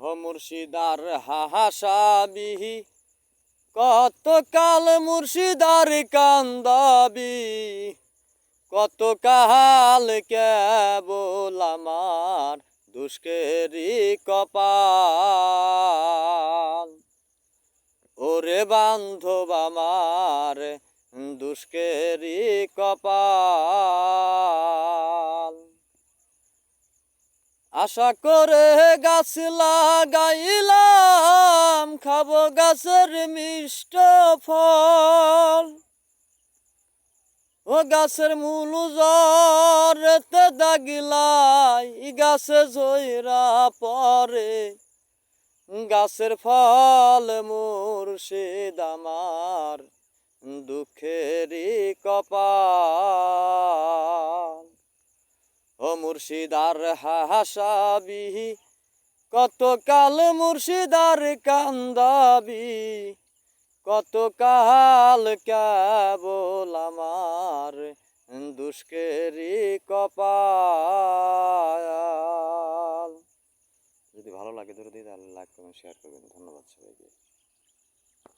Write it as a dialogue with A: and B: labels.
A: ও মুর্শিদার হাহাসাবি কত কাল মুর্শিদার কান্দাবি কত কাল কেবল আমার দুষ্কেরি কপাল ওরে বান্ধব আমার দুষ্কেরি কপাল আশা করে গাছ লাগাইলাম খাবো গাছের মিষ্ট ফল ও গাছের মূল জরেতে দাগিলাই গাছে জয়রা পরে গাছের ফল মুর্শিদ আমার দুঃখেরই কপাল ও মুর্শিদার হাসাবি কত কাল মুর্শিদার কান্দাবি কত কাল কেবল আমার দুষ্কেরি কপাল। যদি ভালো লাগে তাহলে লাইক কমেন্ট শেয়ার করবেন। ধন্যবাদ সবাইকে।